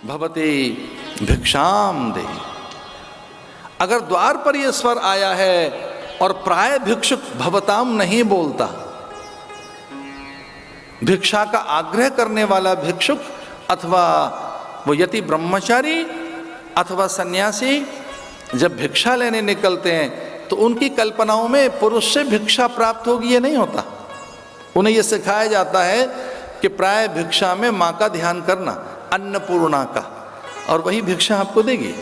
भवते भिक्षाम दे। अगर द्वार पर यह स्वर आया है और प्राय भिक्षुक भवताम नहीं बोलता, भिक्षा का आग्रह करने वाला भिक्षुक अथवा वो यति ब्रह्मचारी अथवा सन्यासी जब भिक्षा लेने निकलते हैं तो उनकी कल्पनाओं में पुरुष से भिक्षा प्राप्त होगी, ये नहीं होता। उन्हें यह सिखाया जाता है कि प्राय भिक्षा में माँ का ध्यान करना, अन्नपूर्णा का, और वही भिक्षा आपको देगी।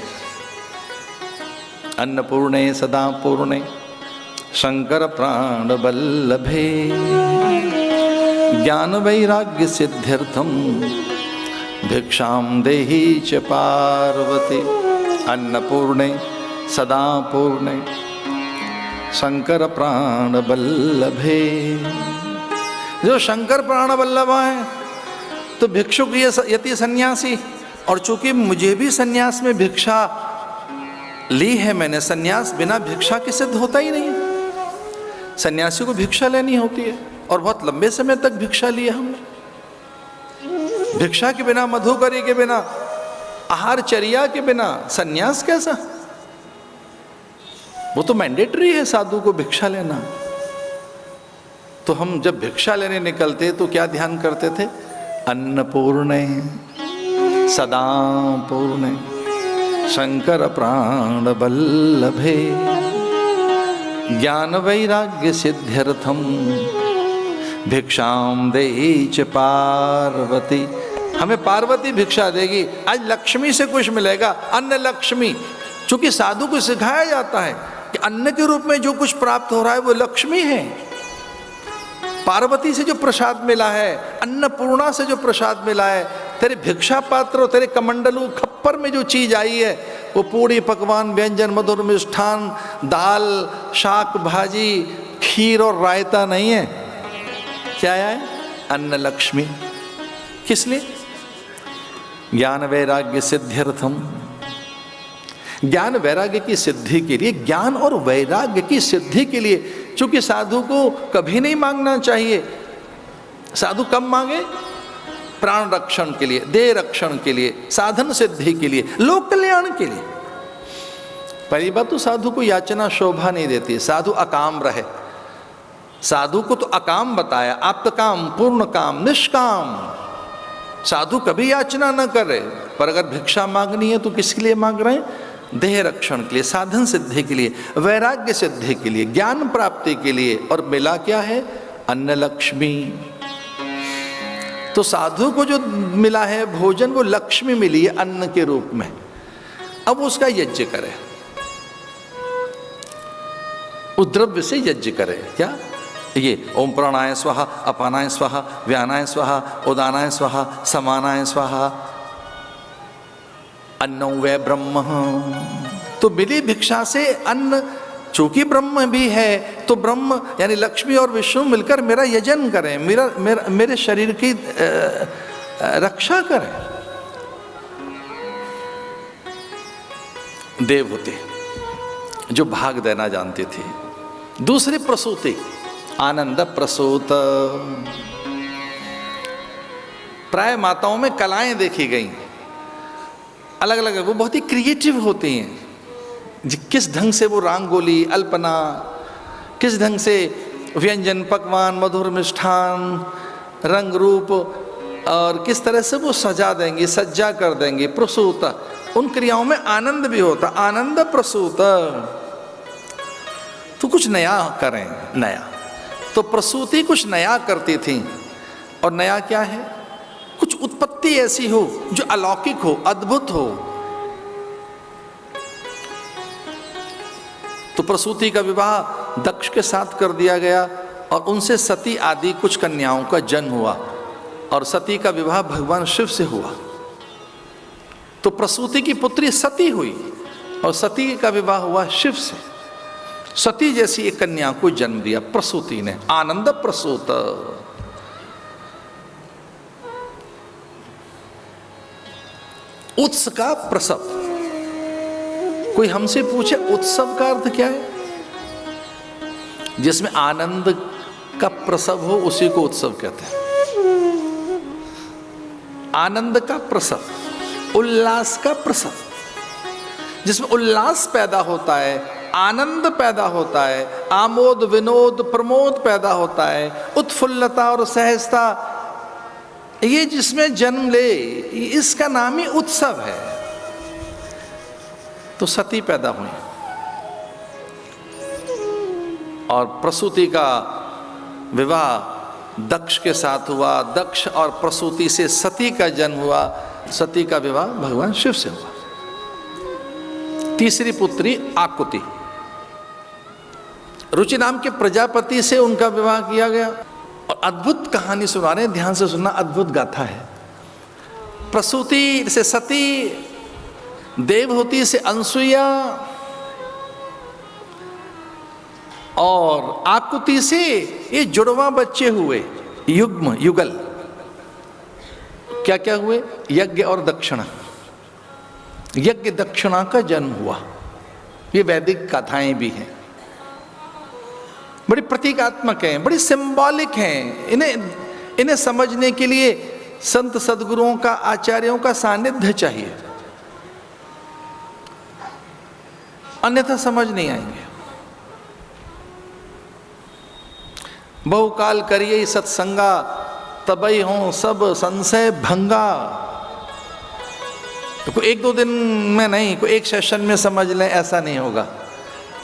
अन्नपूर्णे सदा पूर्णे शंकर प्राण वल्लभे ज्ञान वैराग्य सिद्ध्यर्थम भिक्षाम देहि च पार्वती। अन्नपूर्णे सदा पूर्णे शंकर प्राण वल्लभे। जो शंकर प्राण वल्लभ है तो भिक्षुक ये यति सन्यासी, और चूंकि मुझे भी सन्यास में भिक्षा ली है मैंने, सन्यास बिना भिक्षा के सिद्ध होता ही नहीं है। सन्यासी को भिक्षा लेनी होती है और बहुत लंबे समय तक भिक्षा लिया हमने। भिक्षा के बिना, मधुकरी के बिना, आहारचर्या के बिना सन्यास कैसा? वो तो मैंडेटरी है साधु को भिक्षा लेना। तो हम जब भिक्षा लेने निकलते तो क्या ध्यान करते थे? अन्नपूर्णे सदा पूर्णे शंकर प्राण वल्लभे ज्ञान वैराग्य सिद्ध्यर्थम भिक्षाम देहि च पार्वती। हमें पार्वती भिक्षा देगी। आज लक्ष्मी से कुछ मिलेगा, अन्न लक्ष्मी। चूंकि साधु को सिखाया जाता है कि अन्न के रूप में जो कुछ प्राप्त हो रहा है वो लक्ष्मी है। पार्वती से जो प्रसाद मिला है, अन्नपूर्णा से जो प्रसाद मिला है, तेरे भिक्षा पात्र, तेरे कमंडलू खप्पर में जो चीज आई है वो पूड़ी पकवान व्यंजन मधुर मिष्ठान दाल शाक भाजी खीर और रायता नहीं है। क्या है? अन्न लक्ष्मी। किस लिए? ज्ञान वैराग्य सिद्ध्यर्थम। ज्ञान वैराग्य की सिद्धि के लिए, ज्ञान और वैराग्य की सिद्धि के लिए। चूंकि साधु को कभी नहीं मांगना चाहिए। साधु कब मांगे? प्राण रक्षण के लिए, देह रक्षण के लिए, साधन सिद्धि के लिए, लोक कल्याण के लिए। पहली बात तो साधु को याचना शोभा नहीं देती। साधु अकाम रहे। साधु को तो अकाम बताया, आप्त काम, पूर्ण काम, निष्काम। साधु कभी याचना न करे। पर अगर भिक्षा मांगनी है तो किसके लिए मांग रहे हैं? देह रक्षण के लिए, साधन सिद्धि के लिए, वैराग्य सिद्धि के लिए, ज्ञान प्राप्ति के लिए। और मिला क्या है? अन्न लक्ष्मी। तो साधु को जो मिला है भोजन, वो लक्ष्मी मिली है अन्न के रूप में। अब उसका यज्ञ करे, उद्रव्य से यज्ञ करे। क्या? ये ओम प्राणाय स्वाहा, अपानाय स्वाहा, व्यानाय स्वाहा, उदानाय स्वाहा, समानाय स्वाहा, अन्नो वै ब्रह्म। तो मिली भिक्षा से अन्न। चूंकि ब्रह्म भी है तो ब्रह्म यानी लक्ष्मी और विष्णु मिलकर मेरा यजन करें, मेरे शरीर की रक्षा करें। देवहूति जो भाग देना जानती थी। दूसरी प्रसूति, आनंद प्रसूत। प्राय माताओं में कलाएं देखी गई अलग अलग। वो बहुत ही क्रिएटिव होती हैं। किस ढंग से वो रंगोली, अल्पना, किस ढंग से व्यंजन पकवान मधुर मिष्ठान रंग रूप, और किस तरह से वो सजा देंगी, सज्जा कर देंगी। प्रसूत, उन क्रियाओं में आनंद भी होता। आनंद प्रसूत। तो कुछ नया करें, नया। तो प्रसूति कुछ नया करती थी। और नया क्या है? कुछ उत्पत्ति ऐसी हो जो अलौकिक हो, अद्भुत हो। तो प्रसूति का विवाह दक्ष के साथ कर दिया गया और उनसे सती आदि कुछ कन्याओं का जन्म हुआ। और सती का विवाह भगवान शिव से हुआ। तो प्रसूति की पुत्री सती हुई और सती का विवाह हुआ शिव से। सती जैसी एक कन्या को जन्म दिया प्रसूति ने। आनंद प्रसूत। उत्स का प्रसव। कोई हमसे पूछे उत्सव का अर्थ क्या है? जिसमें आनंद का प्रसव हो उसी को उत्सव कहते हैं। आनंद का प्रसव। उल्लास का प्रसव, जिसमें उल्लास पैदा होता है, आनंद पैदा होता है, आमोद विनोद प्रमोद पैदा होता है, उत्फुल्लता और सहजता, ये जिसमें जन्म ले, इसका नाम ही उत्सव है। तो सती पैदा हुई और प्रसूति का विवाह दक्ष के साथ हुआ। दक्ष और प्रसूति से सती का जन्म हुआ। सती का विवाह भगवान शिव से हुआ। तीसरी पुत्री आकुति, रुचि नाम के प्रजापति से उनका विवाह किया गया। और अद्भुत कहानी सुना रहे हैं, ध्यान से सुनना, अद्भुत गाथा है। प्रसूति से सती, देवहूति से अनसुईया और आकुति से ये जुड़वा बच्चे हुए, युग्म युगल। क्या क्या हुए? यज्ञ और दक्षिणा, यज्ञ दक्षिणा का जन्म हुआ। ये वैदिक कथाएं भी हैं, बड़ी प्रतीकात्मक हैं, बड़ी सिंबॉलिक हैं। इन्हें समझने के लिए संत सद्गुरुओं का, आचार्यों का सानिध्य चाहिए, अन्यथा समझ नहीं आएंगे। बहुकाल करिए सत्संगा, तबई हों सब संशय भंगा। तो कोई एक दो दिन में नहीं, कोई एक सेशन में समझ लें, ऐसा नहीं होगा।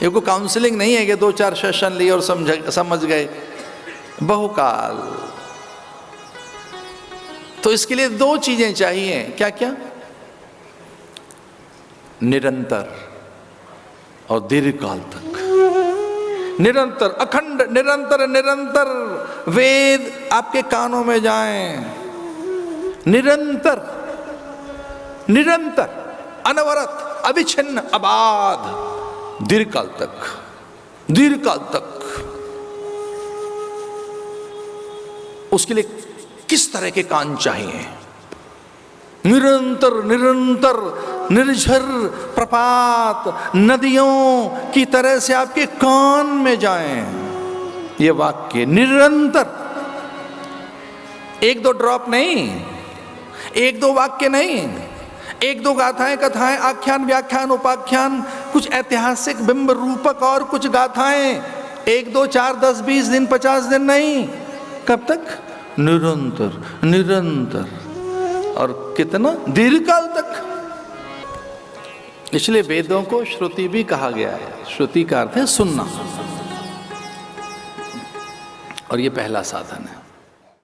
ये कोई काउंसलिंग नहीं है कि 2-4 सेशन लिए और समझ गए। बहुकाल। तो इसके लिए 2 चीजें चाहिए। क्या क्या? निरंतर और दीर्घकाल तक। निरंतर, अखंड, निरंतर निरंतर वेद आपके कानों में जाएं। निरंतर, निरंतर, अनवरत, अविच्छिन्न, अबाध, दीर्घकाल तक, दीर्घकाल तक। उसके लिए किस तरह के कान चाहिए? निरंतर निरंतर निर्झर प्रपात नदियों की तरह से आपके कान में जाएं ये वाक्य। निरंतर, 1-2 ड्रॉप नहीं, 1-2 वाक्य नहीं, 1-2 गाथाएं, कथाएं, आख्यान, व्याख्यान, उपाख्यान, कुछ ऐतिहासिक बिंब रूपक और कुछ गाथाएं, 1-2, 4, 10, 20 दिन, 50 दिन नहीं। कब तक? निरंतर, निरंतर। और कितना? दीर्घकाल तक। इसलिए वेदों को श्रुति भी कहा गया है। श्रुति का अर्थ है सुनना, और ये पहला साधन है।